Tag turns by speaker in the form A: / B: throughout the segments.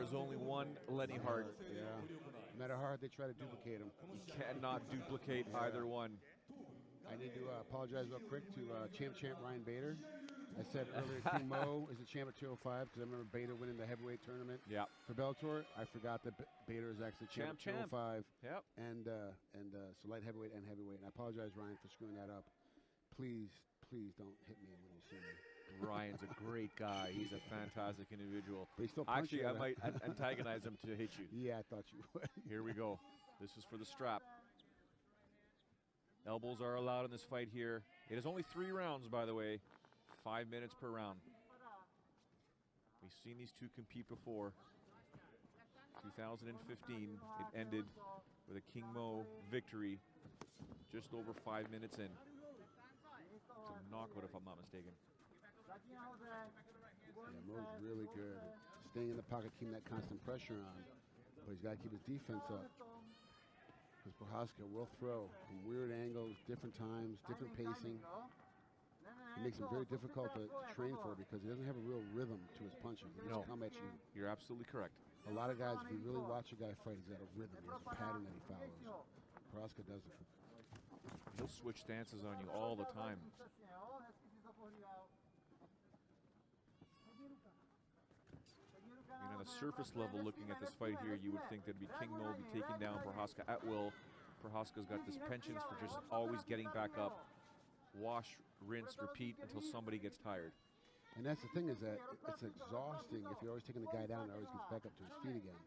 A: there's only one Lenny Hart.
B: Yeah. No matter how hard they try to duplicate him.
A: You cannot duplicate either one.
B: I need to apologize real quick to champ Ryan Bader. I said earlier King Mo is the champ at 205 because I remember Bader winning the heavyweight tournament for Bellator. I forgot that Bader is actually champ at 205.
A: Yep.
B: And so light heavyweight and heavyweight. And I apologize, Ryan, for screwing that up. Please don't hit me when you see me.
A: Ryan's a great guy. He's a fantastic individual.
B: But he's still
A: actually, I might antagonize him to hit you.
B: Yeah, I thought you would.
A: Here we go. This is for the strap. Elbows are allowed in this fight here. It is only 3 rounds, by the way. 5 minutes per round. We've seen these two compete before. 2015, it ended with a King Mo victory just over 5 minutes in. It's a knockout, if I'm not mistaken.
B: Yeah, Mo's really good at staying in the pocket, keeping that constant pressure on. But he's got to keep his defense up. Because Procházka will throw from weird angles, different times, different pacing. It makes him very difficult to train for because he doesn't have a real rhythm to his punching. He just come at you.
A: You're absolutely correct.
B: A lot of guys, if you really watch a guy fight, he's got a rhythm. He has a pattern that he follows. Procházka doesn't.
A: He'll switch stances on you all the time. On the surface level, looking at this fight here, you would think there'd be King Mo be taking down Procházka at will. Procházka's got this penchant for just always getting back up. Wash, rinse, repeat until somebody gets tired.
B: And that's the thing is that it's exhausting if you're always taking the guy down and always gets back up to his feet again.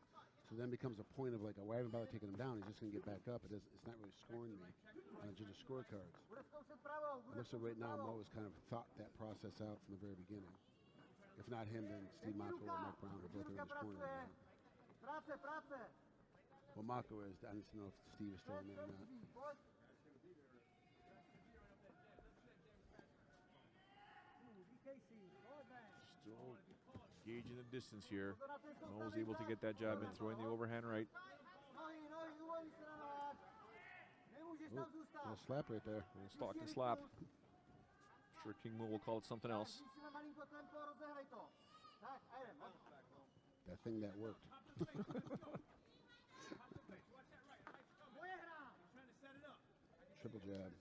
B: So then becomes a point of like, why haven't I bothered taking him down? He's just going to get back up. It's not really scoring me on judges' scorecards. It looks like right now Mo has kind of thought that process out from the very beginning. If not him, then Steve Mako or Mike Brown are both in his corner right now. Well, Mako is. I don't know if Steve is still in there or not.
A: Still gauging the distance here. Mo was able to get that jab in, throwing the overhand right.
B: Little slap right there.
A: Little stalking slap. I'm sure King Mo will call it something else.
B: That thing that worked. Triple jab.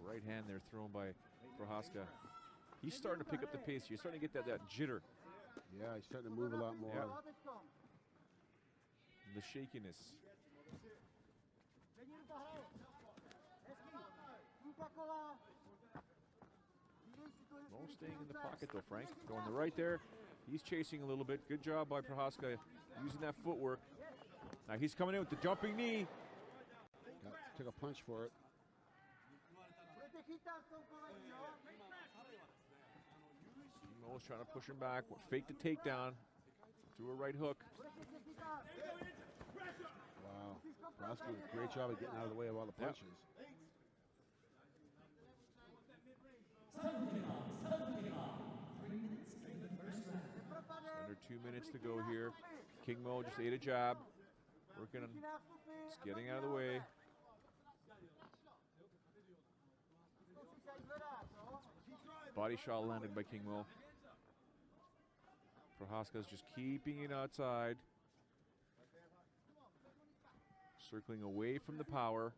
A: Right hand there thrown by Procházka. He's starting to pick up the pace. You're starting to get that jitter.
B: Yeah, he's starting to move a lot more.
A: Yeah. The shakiness. Mo staying in the pocket though, Frank. Going to right there. He's chasing a little bit. Good job by Procházka using that footwork. Now he's coming in with the jumping knee.
B: Took a punch for it.
A: Mo's trying to push him back. Fake the takedown. Threw a right hook.
B: Wow. Procházka did a great job of getting out of the way of all the punches.
A: Under 2 minutes to go here. King Mo just ate a jab. Working on just getting out of the way. Body shot landed by King Mo. Procházka's just keeping it outside. Circling away from the power.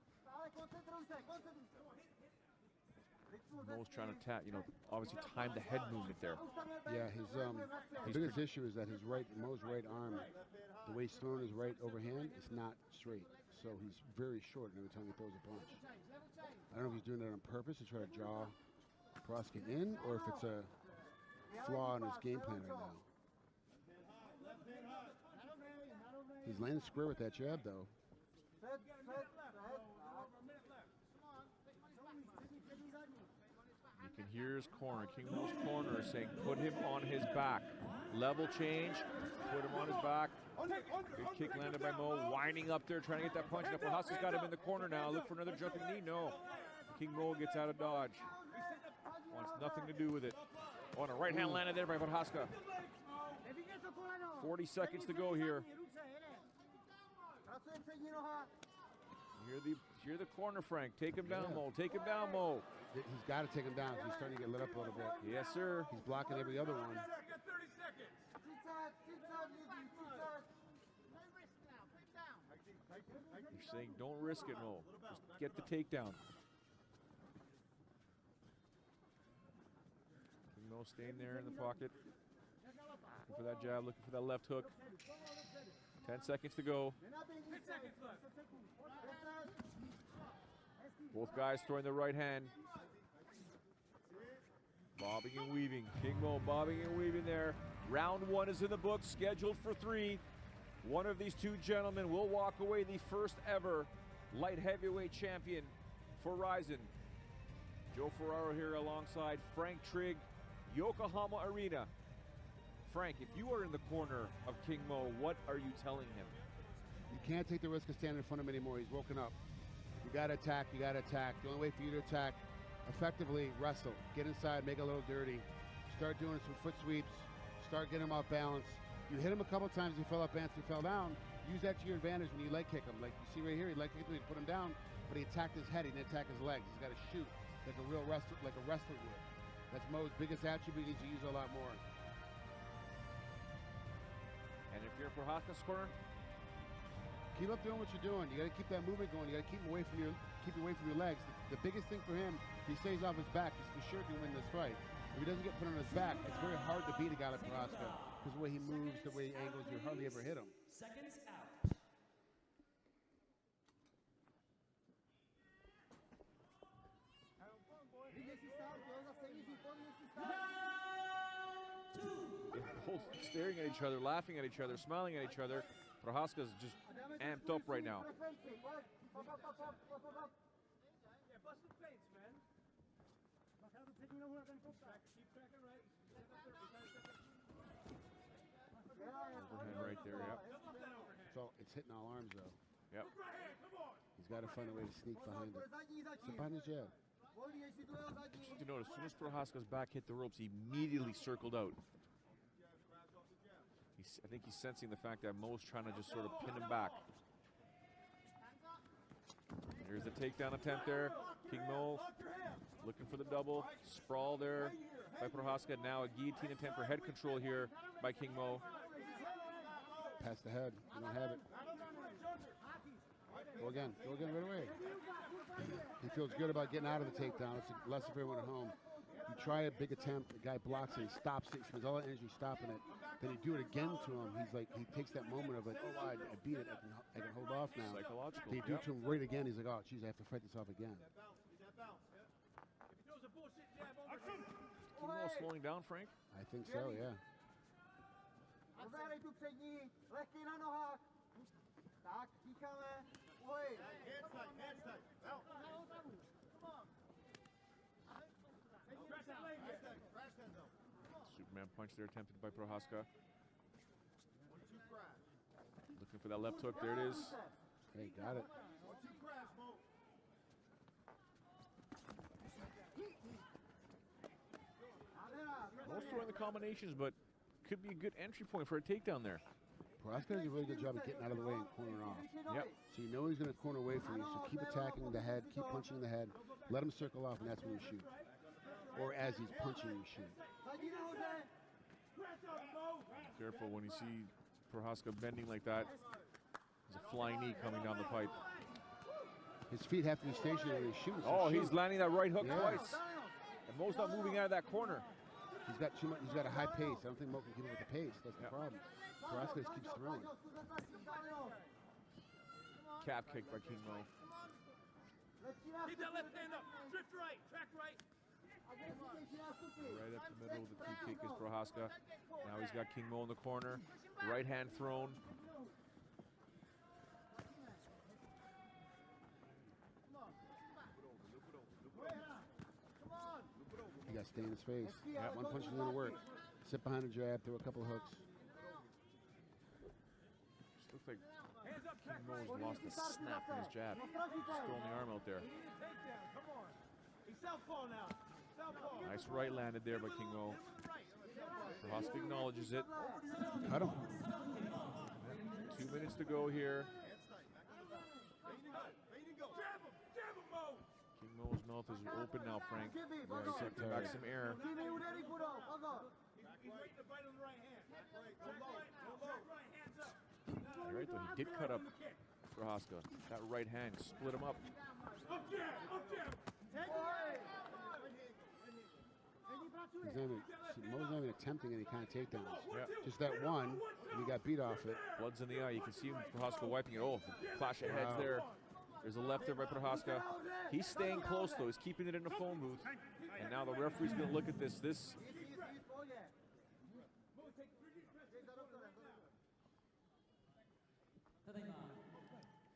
A: Mo's trying to obviously time the head movement there.
B: Yeah, his biggest issue is that Mo's right arm, the way he's throwing his right overhand, is not straight. So he's very short every time he throws a punch. I don't know if he's doing that on purpose to try to draw Procházka in, or if it's a flaw in his game plan right now. He's landing square with that jab, though.
A: You can hear his corner. King Mo's corner is saying, put him on his back. Level change, put him on his back. Good kick landed by Mo, winding up there, trying to get that punch. Now Procházka's got him in the corner now. Look for another jumping knee. No. King Mo gets out of dodge. Wants nothing to do with it. Oh, and a right hand landed there by Procházka. 40 seconds to go here. Hear the corner, Frank. Take him down, Mo. Take him down, Mo.
B: He's got to take him down. He's starting to get lit up a little bit.
A: Yes, sir.
B: He's blocking every other one.
A: You're saying don't risk it, Mo. Just get the takedown. King Mo staying there in the pocket. Looking for that jab, looking for that left hook. 10 seconds to go. Both guys throwing the right hand. Bobbing and weaving. King Mo bobbing and weaving there. Round 1 is in the books, scheduled for 3. One of these two gentlemen will walk away the first ever light heavyweight champion for Rizin. Joe Ferraro here alongside Frank Trigg, Yokohama Arena. Frank, if you are in the corner of King Mo, what are you telling him?
B: You can't take the risk of standing in front of him anymore. He's woken up. You got to attack. You got to attack. The only way for you to attack effectively, wrestle. Get inside, make it a little dirty. Start doing some foot sweeps. Start getting him off balance. You hit him a couple times, he fell off balance, he fell down. Use that to your advantage when you leg kick him. Like you see right here, he leg kicked him, he put him down, but he attacked his head, he didn't attack his legs. He's got to shoot like a real wrestler, like a wrestler would. That's Mo's biggest attribute. He needs to use a lot more.
A: And if you're in Procházka's corner,
B: keep up doing what you're doing. You got to keep that movement going. You got to keep him away from your legs. The biggest thing for him, he stays off his back. He's for sure can win this fight. If he doesn't get put on his back, it's very hard to beat a guy like Procházka because the way he moves, the way he angles, you hardly ever hit him.
C: Seconds out.
A: both staring at each other, laughing at each other, smiling at each other. Procházka's just amped up right now. Overhand right there, yep.
B: So it's hitting all arms though.
A: Yep.
B: He's got to find a way to sneak behind it. Sit behind his jab.
A: Just to note, as soon as Procházka's back hit the ropes, he immediately circled out. I think he's sensing the fact that Mo's trying to just sort of pin him back. Here's the takedown attempt there. King Mo looking for the double. Sprawl there by Procházka. Now a guillotine attempt for head control here by King Mo.
B: Pass the head. You don't have it. Go again. Go again right away. He feels good about getting out of the takedown. It's a lesson for everyone at home. You try a big attempt, the guy blocks it, he stops it, he spends all that energy stopping it. Then you do it again to him. He's like, he takes that moment of like, oh, I beat it, I can hold off now.
A: Psychological.
B: They do it to him right again. He's like, oh, geez, I have to fight this off again.
A: King Mo slowing down, Frank?
B: I think so, yeah.
A: Superman punch there attempted by Procházka. Looking for that left hook. There it is.
B: Hey, got it.
A: Most throwing the combinations, but could be a good entry point for a takedown there.
B: Procházka does a really good job of getting out of the way and cornering off.
A: Yep.
B: So you know he's going to corner away from you, so keep attacking the head, keep punching the head, let him circle off, and that's when you shoot. Or as he's punching, you shoot.
A: Careful when you see Procházka bending like that. There's a flying knee coming down the pipe.
B: His feet have to be stationary when he shoots.
A: Oh, he's landing that right hook twice. And Mo's not moving out of that corner.
B: He's got too much. He's got a high pace. I don't think Mo can keep up with the pace. That's the problem. Procházka just keeps throwing.
A: Calf kick by King Mo.
D: Keep that left hand up. Drift right. Track right.
A: Right up the middle of the two kick is Procházka. Now he's got King Mo in the corner. Right hand thrown.
B: You got to stay in his face. Yep. One punch is going to work. Sit behind the jab, throw a couple of hooks.
A: Just looks like King Mo's lost the snap in his jab. Just throwing the arm out there. Nice right landed there by King Mo. Procházka acknowledges it.
B: Cut him.
A: 2 minutes to go here. King Mo's mouth is open now, Frank. He's sucking back some air. right, though. He did cut up Procházka. That right hand split him up.
B: Mo's not even attempting any kind of takedowns.
A: Yeah.
B: Just that one, and he got beat off it.
A: Blood's in the eye. You can see Procházka wiping it. Oh, clash of heads there. There's a left there by Procházka. He's staying close, though. He's keeping it in the phone booth. And now the referee's going to look at this.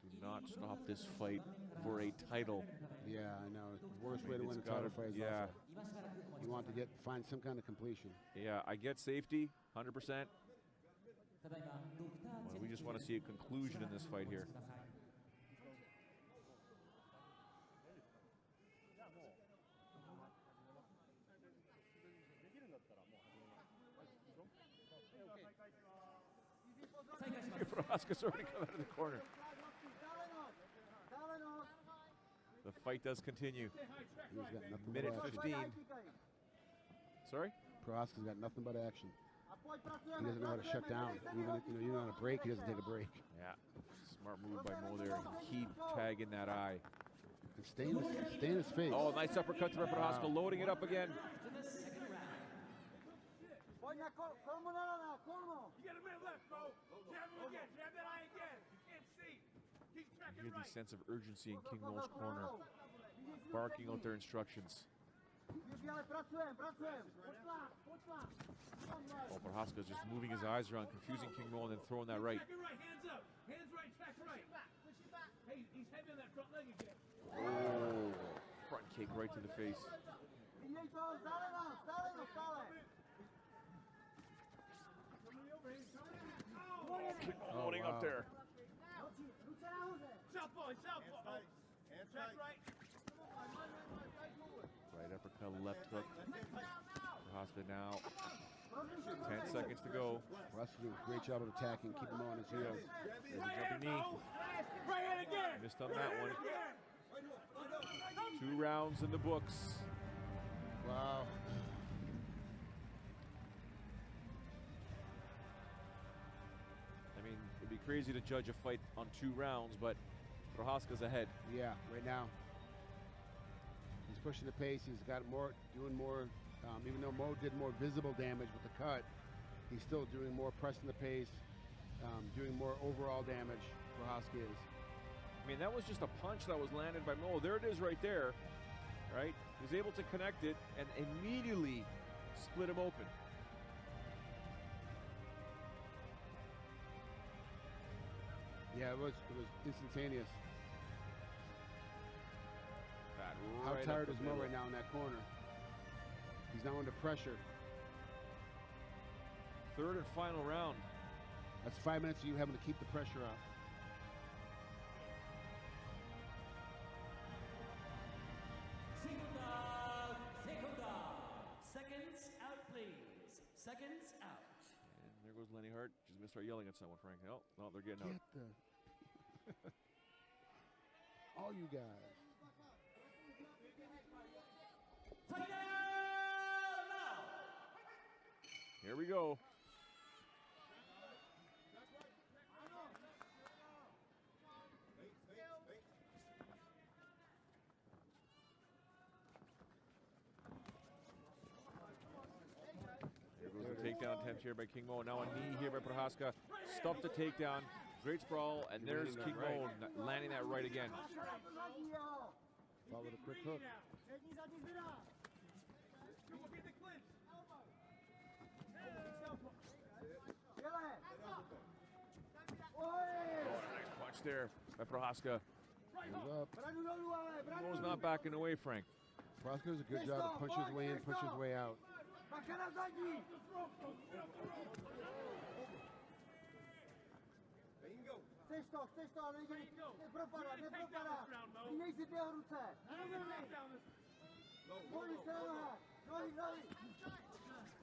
A: Do not stop this fight for a title.
B: Yeah, I know. Worst way to win a title fight.
A: Yeah.
B: You want to find some kind of completion.
A: Yeah, I get safety, 100%. Well, we just want to see a conclusion in this fight here. Procházka's already come out of the corner. The fight does continue.
B: He's got nothing
A: Minute
B: but action.
A: 15. Sorry?
B: Procházka's got nothing but action. He doesn't know how to shut down. Even on a break, he doesn't take a break.
A: Yeah, smart move by Mo there. Keep tagging that eye.
B: And stay in his face.
A: Oh, nice uppercut to Procházka, loading it up again.
D: You got a minute left, bro. Jab him again. Jab that eye again. You can't see. Keep
A: You
D: tracking
A: hear the
D: right.
A: sense of urgency in King Mo's corner, barking out their instructions. Oh, Procházka's just moving his eyes around, confusing King Mo, and then throwing that right.
D: Tracking right. Hands up. Hands right. Track right. Hey, he's heavy on that front leg again.
A: Oh, front kick right to the face. Loading up there.
D: Southpaw. Southpaw. Track right.
A: Right uppercut, left hook. Procházka now. 10 seconds to go.
B: Procházka doing a great job of attacking, keeping him on his heels.
A: There's a jumping knee.
D: Right hand again.
A: Missed on that one. 2 rounds in the books.
B: Wow.
A: I mean, it'd be crazy to judge a fight on 2 rounds, but Procházka's ahead.
B: Yeah, right now. He's pushing the pace. He's got more, doing more. Even though Mo did more visible damage with the cut, he's still doing more, pressing the pace, doing more overall damage. Procházka is.
A: I mean, that was just a punch that was landed by Mo. There it is right there, right? He was able to connect it and immediately split him open.
B: Yeah, it was instantaneous. How
A: Right
B: tired
A: up
B: is
A: the
B: Mo
A: middle.
B: right now in that corner? He's now under pressure.
A: 3rd and final round.
B: That's 5 minutes of you having to keep the pressure up.
C: Seconds out, please. Seconds out.
A: And there goes Lenny Hart. She's going to start yelling at someone, Frank. Oh, no, they're getting out.
B: Get the... All you guys.
A: Here we go. Here goes the takedown attempt here by King Mo. Now a knee here by Procházka. Stuffed the takedown. Great sprawl, and there's King Mo landing that right again.
B: Followed a quick hook.
A: Nice punch there by Procházka.
B: Goes up.
A: Mo's not backing away, Frank.
B: Procházka does a good job of punching his way in, punching his way out.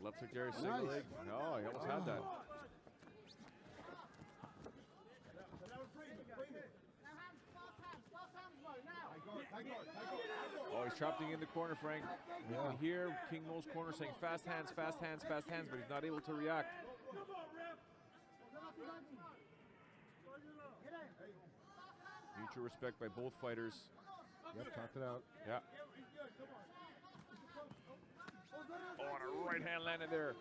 A: Left hook there, single leg. No, he almost had that. Oh, he's trapped in the corner, Frank. You can hear King Mo's corner saying fast hands, fast hands, fast hands, but he's not able to react. Mutual respect by both fighters.
B: Yep, talked it out.
A: Yeah. Oh, and a right hand landed there.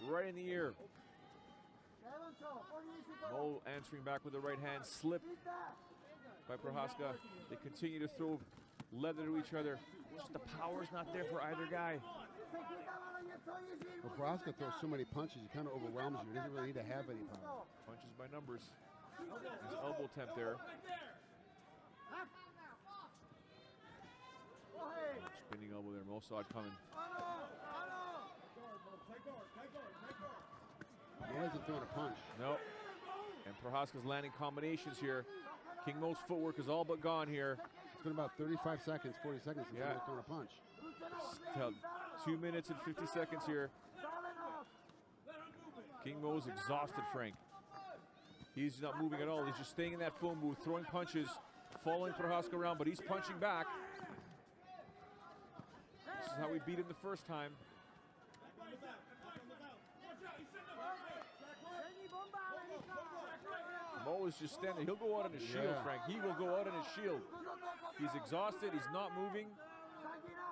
A: Right in the ear. Mo answering back with the right hand. Slip by Procházka. They continue to throw leather to each other. Just the power's not there for either guy.
B: Well, Procházka throws so many punches, he kind of overwhelms you. He doesn't really need to have any power.
A: Punches by numbers. His elbow attempt there. Spinning elbow there. Mo saw it coming.
B: Mo hasn't thrown a punch.
A: No. And Procházka's landing combinations here. King Mo's footwork is all but gone here.
B: It's been about 35 seconds, 40 seconds since he's thrown a punch.
A: Still 2 minutes and 50 seconds here. King Mo's exhausted, Frank. He's not moving at all. He's just staying in that phone booth, throwing punches, following Procházka around, but he's punching back. This is how we beat him the first time. Mo is just standing. He'll go out on his shield, Frank. He will go out on his shield. He's exhausted. He's not moving.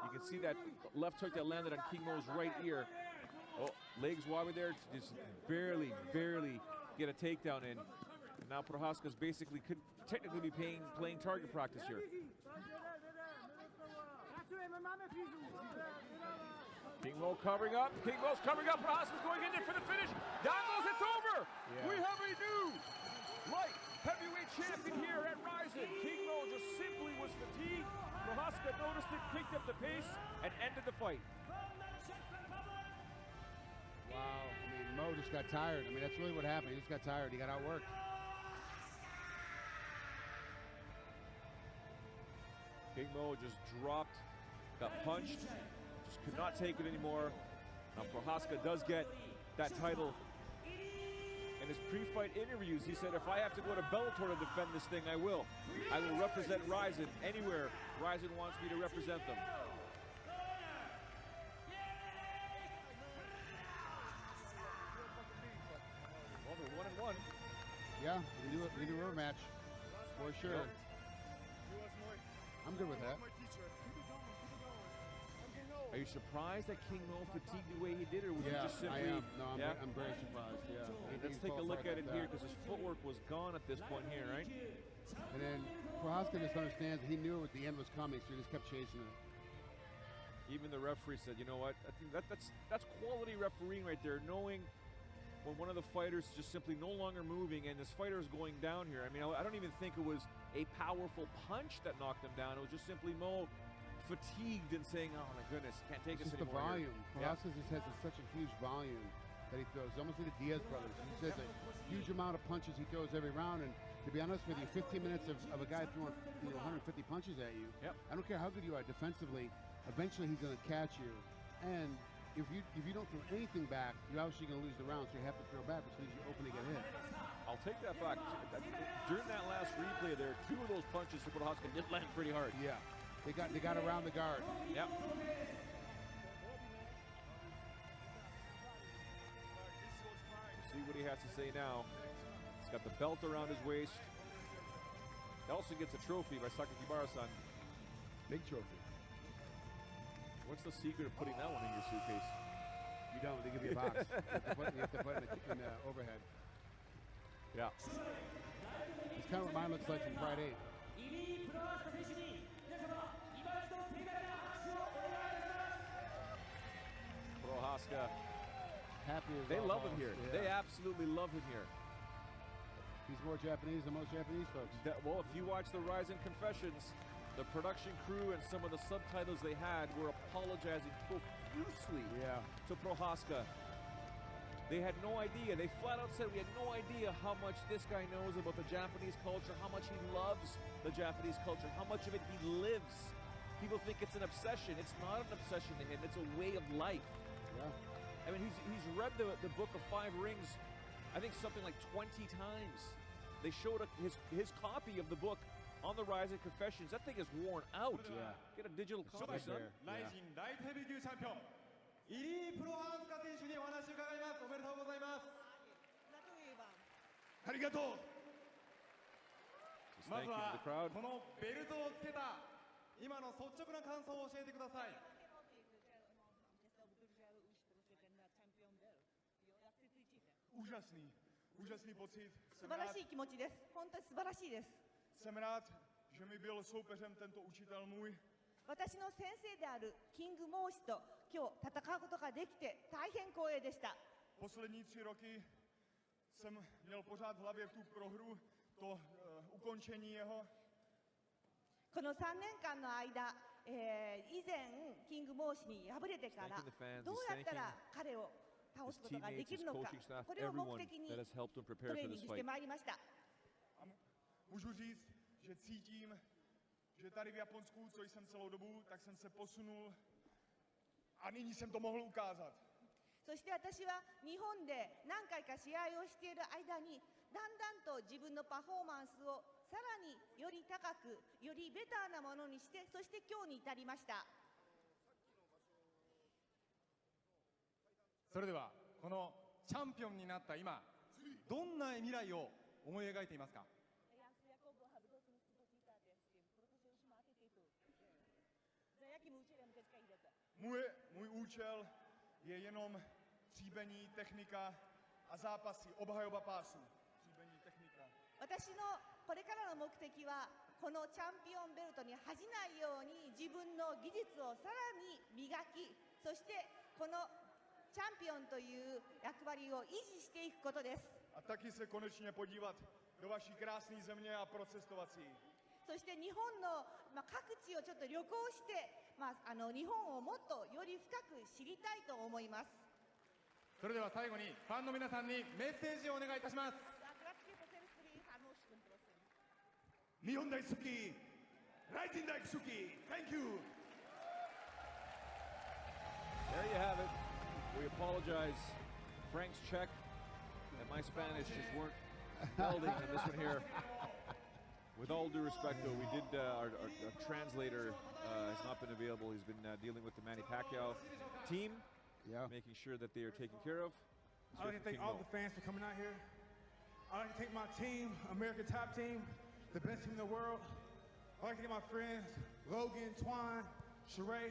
A: You can see that left hook that landed on King Mo's right ear. Oh, legs wobbly there. Just barely get a takedown in. And now Procházka's basically could technically be playing target practice here. King Mo covering up. King Mo's covering up. Procházka's going in there for the finish. Down goes, it's over.
B: Yeah.
A: We have a new light heavyweight champion here at Rizin. King Mo just simply was fatigued. Procházka noticed it, picked up the pace, and ended the fight.
B: Wow. I mean, Mo just got tired. I mean, that's really what happened. He just got tired. He got outworked.
A: King Mo just dropped, got punched, just could not take it anymore. Now Procházka does get that title. In his pre-fight interviews, he said, if I have to go to Bellator to defend this thing, I will. I will represent Rizin anywhere Rizin wants me to represent them. Well, they're 1-1.
B: Yeah, we do a rematch for sure.
A: Yep.
B: I'm good with that.
A: Are you surprised that King Mo fatigued the way he did, or was it just simply?
B: I am. No, I'm very surprised. Yeah.
A: Let's take a look at it here, because his footwork was gone at this point here, right?
B: And then Procházka just understands that he knew the end was coming, so he just kept chasing it.
A: Even the referee said, you know what? I think that's quality refereeing right there, knowing when one of the fighters is just simply no longer moving and this fighter is going down here. I mean, I don't even think it was a powerful punch that knocked him down. It was just simply Mo fatigued and saying, oh my goodness, can't take
B: It's
A: this
B: just the
A: anymore.
B: volume. Procházka just has such a huge volume that he throws, almost like the Diaz brothers. He says a huge amount of punches he throws every round, and to be honest with you, 15 minutes of a guy throwing 150 punches at you.
A: Yep.
B: I don't care how good you are defensively. Eventually, he's going to catch you, and if you don't throw anything back, you're obviously going to lose the round. So you have to throw back, which leaves you open to get hit.
A: I'll take that back. During that last replay there, 2 of those punches to Procházka did land pretty hard.
B: Yeah, they got around the guard.
A: Yep. See what he has to say now. He's got the belt around his waist. He also gets a trophy by Sakakibara-san.
B: Big trophy.
A: What's the secret of putting that one in your suitcase?
B: You don't. They give you a box. you have to put it in the overhead.
A: Yeah.
B: It's kind of what mine looks like from Pride 8.
A: Procházka.
B: Happy as
A: They
B: all
A: love him
B: balls.
A: here.
B: Yeah.
A: They absolutely love him here.
B: He's more Japanese than most Japanese folks.
A: Well, if you watch the Rizin Confessions, the production crew and some of the subtitles they had were apologizing profusely to Procházka. They had no idea. They flat out said, we had no idea how much this guy knows about the Japanese culture, how much he loves the Japanese culture, how much of it he lives. People think it's an obsession. It's not an obsession to him. It's a way of life.
B: Yeah.
A: I mean, he's read the Book of 5 Rings, I think something like 20 times. They showed his copy of the book on the Rizin Confessions. That thing is worn out.
B: Yeah.
A: Get a digital copy, son.
E: 라이징 라이트 헤비級챔피언 1위 프로하스카選手にお話を伺います。おめでとうございます。
D: 아리가토.
E: ま
A: Thank
E: ず
A: you to
E: は
A: the crowd.
E: このベルトをつけた今の率直な感想を教えてください。
D: úžasný pocit.
F: 素晴らしい気持ちです。本当に素晴らしいです。
D: Jsem rád, že mi byl soupeřem tento učitel můj.
F: 私の先生であるキングモーシと今日戦うことができて大変光栄でした。
D: Poslední 3 roky jsem měl pořád v hlavě tu prohru, to ukončení jeho.
F: この3年間の間、以前キングモーシに敗れてから
A: Thanking the fans,
F: どうやったら彼を倒
A: His
F: すことがで
A: teammates,
F: き
A: his
F: るのか
A: coaching staff,
F: これを目
A: everyone
F: 的に
A: that has helped him
F: ト
A: prepare
F: レー
A: for
F: ニン
A: this
F: グして
A: fight.
F: まいりました。
D: Můžu říct, že cítím, že tady v Japonsku, co jsem celou dobu, tak jsem se posunul a nyní jsem to mohl ukázat.
F: そして私は日本で何回か試合をしている間にだんだんと自分のパフォーマンスをさらにより高くよりベターなものにしてそして今日に至りました。
E: それではこのチャンピオンになった今どんな未来を思い描いていますか。
D: Můj účel je jenom tříbení, technika a zápasy, obhajoba pásu. Tříbení, technika.
F: 私のこれからの目的はこのチャンピオンベルトに恥じないように自分の技術をさらに磨きそしてこのチャンピオンという役割を維持していくことです。
D: A taky se konečně podívat do vaší krásné země a procestovat si ji.
F: そして日本の、各地をちょっと旅行して、日本をもっとより深く知りたいと思います。
E: それでは最後にファンの皆さんにメッセージをお願いいたします。
D: Nihon daisuki, Raijin daisuki. Thank you.
A: There you have it. We apologize. Frank's Czech and my Spanish just weren't melding on this one here. With all due respect, though, we did our translator has not been available. He's been dealing with the Manny Pacquiao team, making sure that they are taken care of.
G: I'd like to thank all the fans for coming out here. I'd like to thank my team, American Top Team, the best team in the world. I'd like to thank my friends, Logan, Twan, Sheree,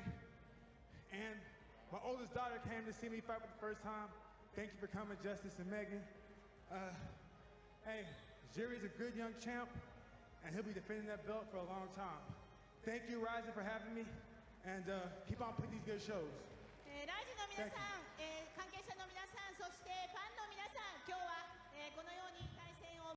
G: and my oldest daughter came to see me fight for the first time. Thank you for coming, Justice and Megan. Hey, Jiří's a good young champ, and he'll be defending that belt for a long time. Thank you, Ryzen, for having me, and keep on putting these good shows.
F: ライジンの皆さん